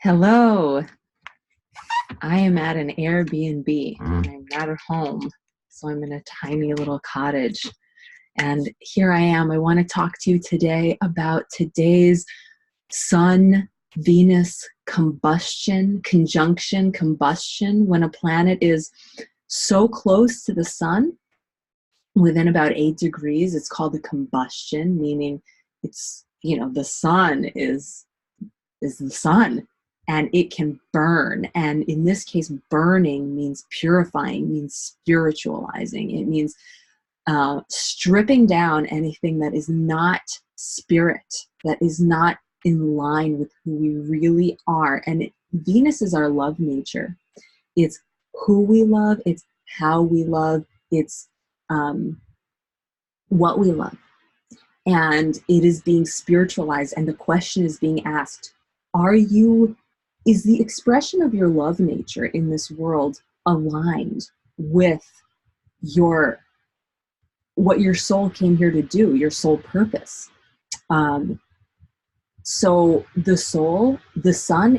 Hello, I am at an Airbnb. I'm not at home, so I'm in a tiny little cottage. And here I am. I want to talk to you today about today's Sun Venus combustion, when a planet is so close to the sun, within about 8 degrees. It's called a combustion, meaning the sun is the sun, and it can burn. And in this case, burning means purifying, means spiritualizing. It means stripping down anything that is not spirit, that is not in line with who we really are. And Venus is our love nature. It's who we love, it's how we love, it's what we love. And it is being spiritualized, and the question is being asked, is the expression of your love nature in this world aligned with what your soul came here to do, your soul purpose? So the sun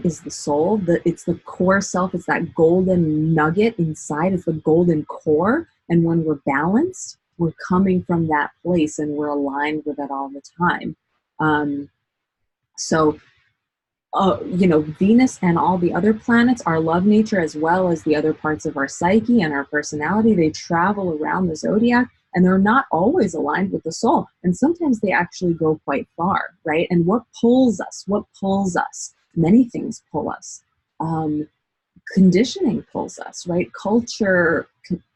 is the soul, it's the core self, it's that golden nugget inside, it's the golden core. And when we're balanced, we're coming from that place and we're aligned with it all the time. Venus and all the other planets, our love nature, as well as the other parts of our psyche and our personality, they travel around the zodiac, and they're not always aligned with the soul. And sometimes they actually go quite far, right? And what pulls us? Many things pull us. Conditioning pulls us, right? Culture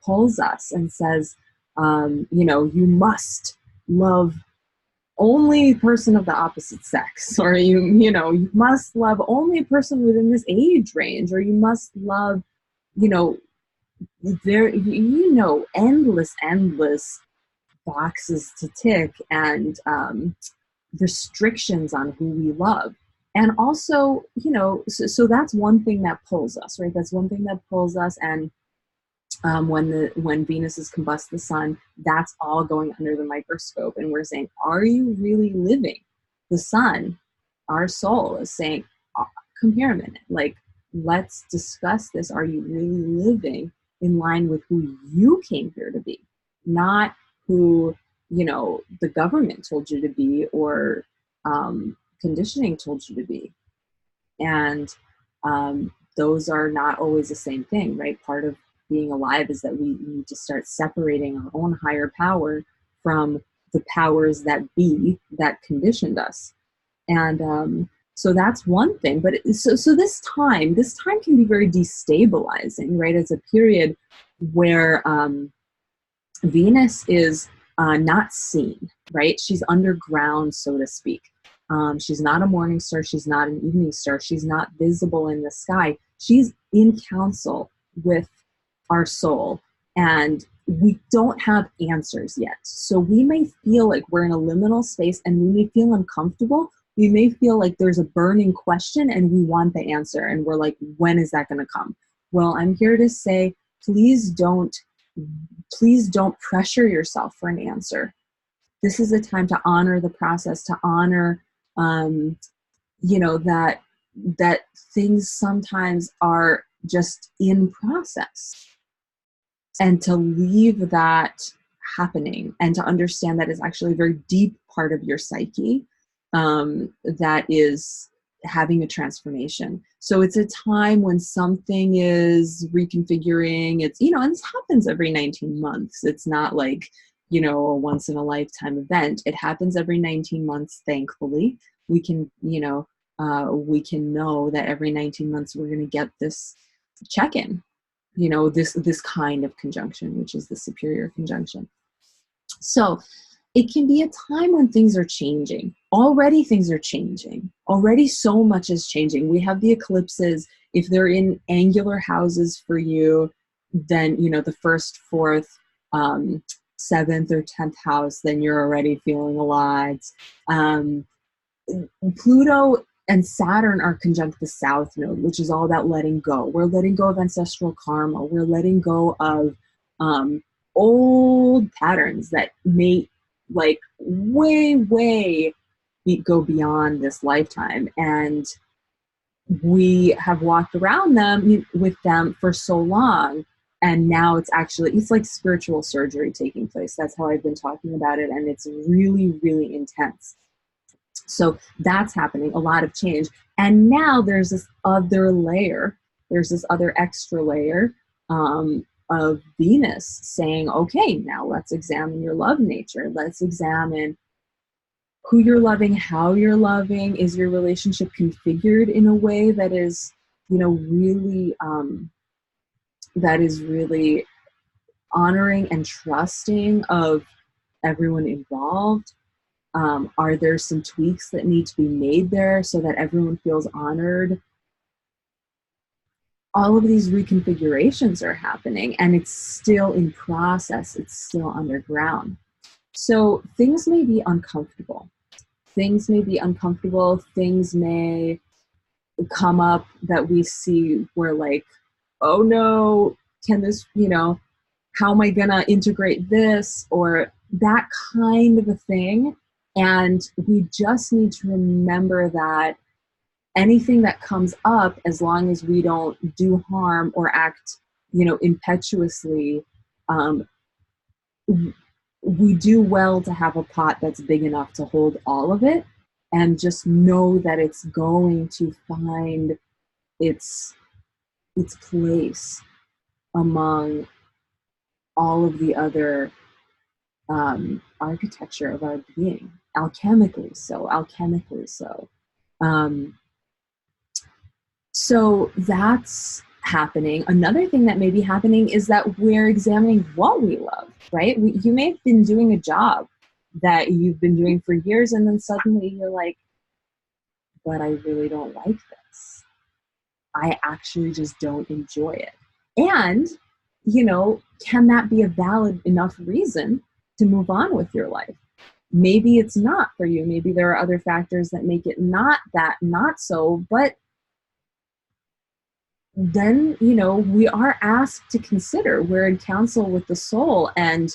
pulls us and says, you must love only a person of the opposite sex, or you must love only a person within this age range, or you must love, endless boxes to tick, and restrictions on who we love. And also, so that's one thing that pulls us, right? That's one thing that pulls us. And when Venus is combust the sun, that's all going under the microscope, and we're saying, are you really living? The sun, our soul, is saying, come here a minute, like, let's discuss this. Are you really living in line with who you came here to be, not who the government told you to be, or conditioning told you to be? And those are not always the same thing, right? Part of being alive is that we need to start separating our own higher power from the powers that be that conditioned us. And so that's one thing. But so this time can be very destabilizing, right? It's a period where Venus is not seen, right? She's underground, so to speak. She's not a morning star. She's not an evening star. She's not visible in the sky. She's in council with our soul, and we don't have answers yet. So we may feel like we're in a liminal space, and we may feel uncomfortable. We may feel like there's a burning question and we want the answer, and we're like, when is that going to come? Well, I'm here to say, please don't pressure yourself for an answer. This is a time to honor the process, to honor that things sometimes are just in process, and to leave that happening, and to understand that it's actually a very deep part of your psyche that is having a transformation. So it's a time when something is reconfiguring. It's, and this happens every 19 months. It's not like, a once in a lifetime event. It happens every 19 months, thankfully. We can know that every 19 months we're going to get this check-in, this kind of conjunction, which is the superior conjunction. So it can be a time when things are changing. Already things are changing. Already so much is changing. We have the eclipses. If they're in angular houses for you, then, the first, fourth, 7th or 10th house, then you're already feeling a lot. Pluto and Saturn are conjunct the South Node, which is all about letting go. We're letting go of ancestral karma. We're letting go of old patterns that may way go beyond this lifetime. And we have walked around them with them for so long, and now it's like spiritual surgery taking place. That's how I've been talking about it, and it's really, really intense. So that's happening, a lot of change. And now there's this other layer, there's this other extra layer of Venus saying, okay, now let's examine your love nature. Let's examine who you're loving, how you're loving. Is your relationship configured in a way that is, really, honoring and trusting of everyone involved? Are there some tweaks that need to be made there so that everyone feels honored? All of these reconfigurations are happening, and it's still in process. It's still underground. So things may be uncomfortable. Things may be uncomfortable. Things may come up that we see where, like, oh no, can this, how am I going to integrate this, or that kind of a thing. And we just need to remember that anything that comes up, as long as we don't do harm or act, impetuously, we do well to have a pot that's big enough to hold all of it, and just know that it's going to find its place among all of the other architecture of our being, alchemically so. So that's happening. Another thing that may be happening is that we're examining what we love, right? You may have been doing a job that you've been doing for years, and then suddenly you're like, but I really don't like this. I actually just don't enjoy it. And, can that be a valid enough reason to move on with your life? Maybe it's not for you. Maybe there are other factors that make it not so, but then, we are asked to consider. We're in counsel with the soul, and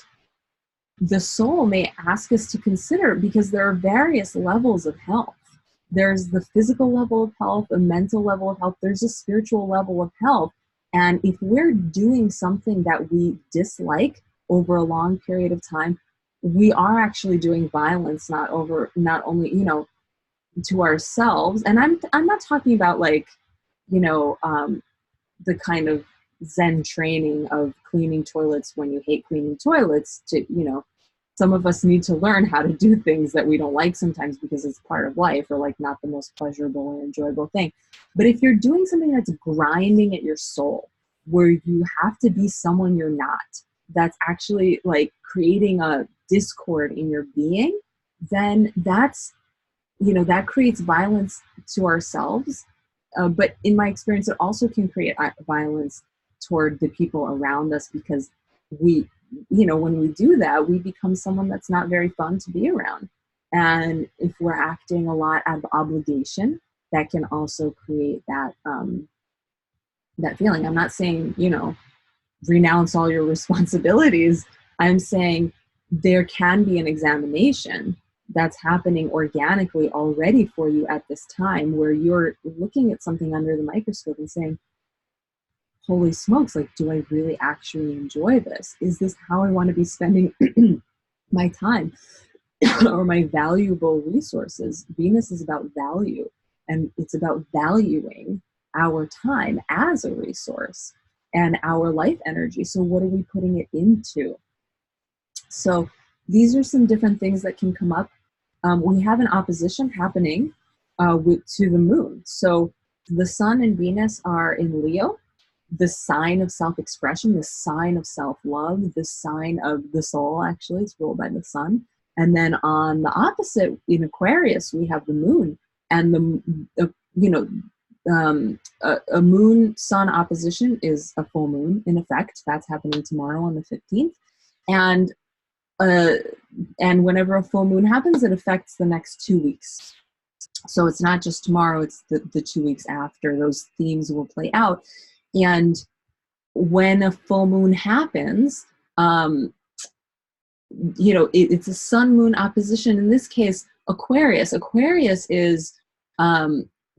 the soul may ask us to consider, because there are various levels of health. There's the physical level of health, a mental level of health, there's a spiritual level of health. And if we're doing something that we dislike over a long period of time, we are actually doing violence, not only, to ourselves. And I'm not talking about, like, the kind of Zen training of cleaning toilets when you hate cleaning toilets. To, some of us need to learn how to do things that we don't like sometimes because it's part of life, or like not the most pleasurable or enjoyable thing. But if you're doing something that's grinding at your soul, where you have to be someone you're not, that's actually like creating a discord in your being, then that's, that creates violence to ourselves. But in my experience, it also can create violence toward the people around us, because we, when we do that, we become someone that's not very fun to be around. And if we're acting a lot out of obligation, that can also create that, that feeling. I'm not saying, renounce all your responsibilities. I'm saying there can be an examination that's happening organically already for you at this time, where you're looking at something under the microscope and saying, holy smokes, like, do I really actually enjoy this? Is this how I want to be spending my time or my valuable resources? Venus is about value, and it's about valuing our time as a resource and our life energy. So what are we putting it into? So these are some different things that can come up. We have an opposition happening to the moon. So the sun and Venus are in Leo, the sign of self-expression, the sign of self-love, the sign of the soul. Actually, it's ruled by the sun. And then on the opposite, in Aquarius, we have the moon, and a moon sun opposition is a full moon in effect. That's happening tomorrow on the 15th. And whenever a full moon happens, it affects the next 2 weeks. So it's not just tomorrow, it's the 2 weeks after. Those themes will play out. And when a full moon happens, it's a sun moon opposition. In this case, Aquarius. Aquarius is,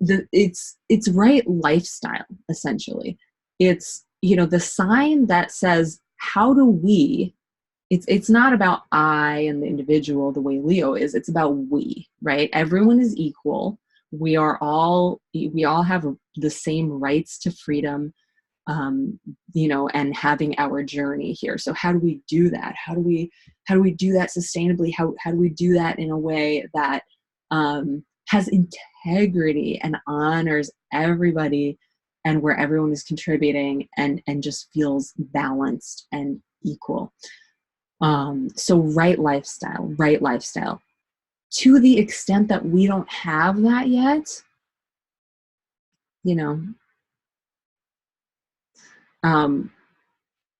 it's right lifestyle, essentially. It's, you know, the sign that says, how do we, it's not about I and the individual the way Leo is, it's about we, right? Everyone is equal. We all have the same rights to freedom, you know, and having our journey here. So how do we do that? How do we do that sustainably? How do we do that in a way that has integrity and honors everybody, and where everyone is contributing and just feels balanced and equal? So right lifestyle. To the extent that we don't have that yet, you know,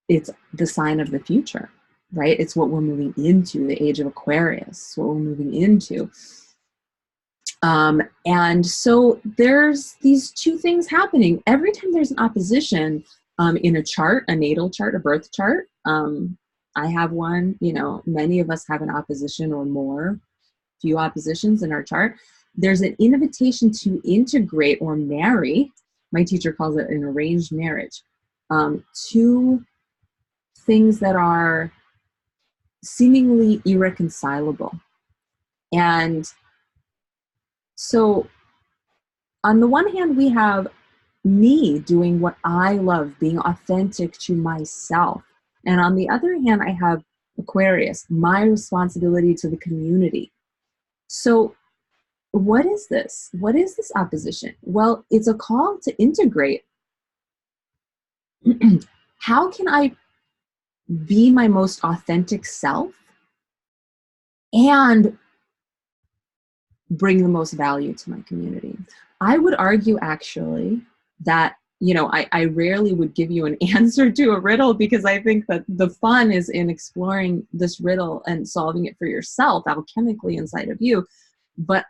it's the sign of the future, right? It's what we're moving into, the age of Aquarius, what we're moving into. And so there's these two things happening. Every time there's an opposition in a chart, a natal chart, a birth chart, I have one, you know, many of us have an opposition or more, few oppositions in our chart. There's an invitation to integrate or marry. My teacher calls it an arranged marriage. Two things that are seemingly irreconcilable. And so on the one hand, we have me doing what I love, being authentic to myself. And on the other hand, I have Aquarius, my responsibility to the community. So what is this? What is this opposition? Well, it's a call to integrate. How can I be my most authentic self and bring the most value to my community? I would argue actually that, you know, I rarely would give you an answer to a riddle, because I think that the fun is in exploring this riddle and solving it for yourself alchemically inside of you. But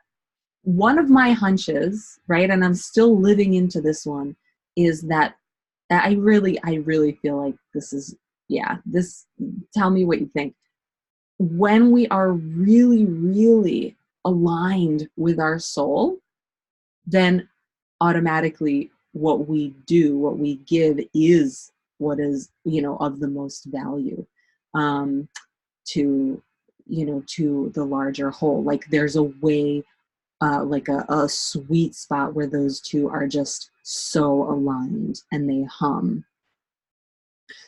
one of my hunches, right, and I'm still living into this one, is that I really feel like this is, yeah, this, tell me what you think. When we are really, really aligned with our soul, then automatically what we do, what we give is what is, you know, of the most value to, you know, to the larger whole. Like there's a way, like a sweet spot where those two are just so aligned and they hum.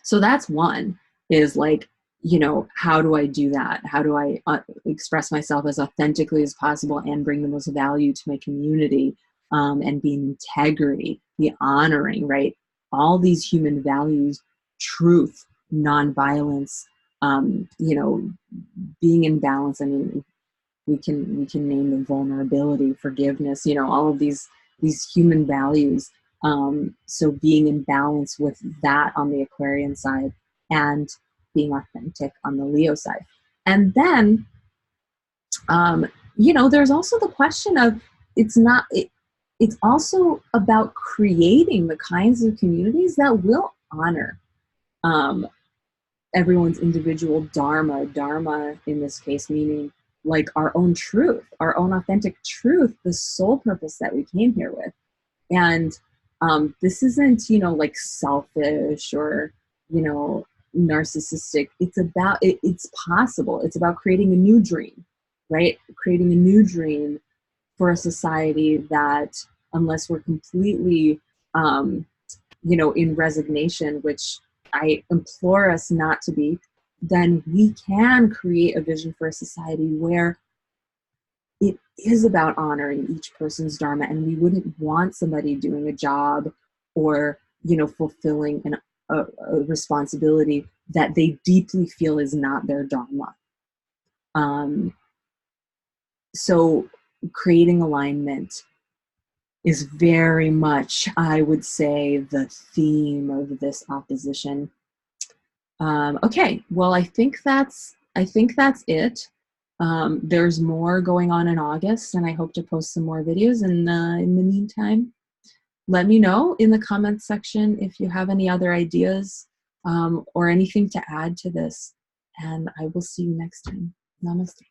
So that's one, is like, you know, how do I do that? How do I express myself as authentically as possible and bring the most value to my community, and be in integrity, be honoring, right? All these human values, truth, nonviolence, you know, being in balance. I mean, we can name them vulnerability, forgiveness, you know, all of these human values. So being in balance with that on the Aquarian side, and being authentic on the Leo side. And then, you know, there's also the question of, it's also about creating the kinds of communities that will honor everyone's individual dharma in this case, meaning like our own truth, our own authentic truth, the sole purpose that we came here with. And this isn't, you know, like selfish or, you know, narcissistic. It's about, it's possible. It's about creating a new dream, right? Creating a new dream for a society that, unless we're completely, you know, in resignation, which I implore us not to be, then we can create a vision for a society where it is about honoring each person's dharma, and we wouldn't want somebody doing a job or, you know, fulfilling a responsibility that they deeply feel is not their dharma. So creating alignment is very much, I would say, the theme of this opposition. Okay, well, I think that's it. There's more going on in August, and I hope to post some more videos. And in the meantime, let me know in the comments section if you have any other ideas or anything to add to this. And I will see you next time. Namaste.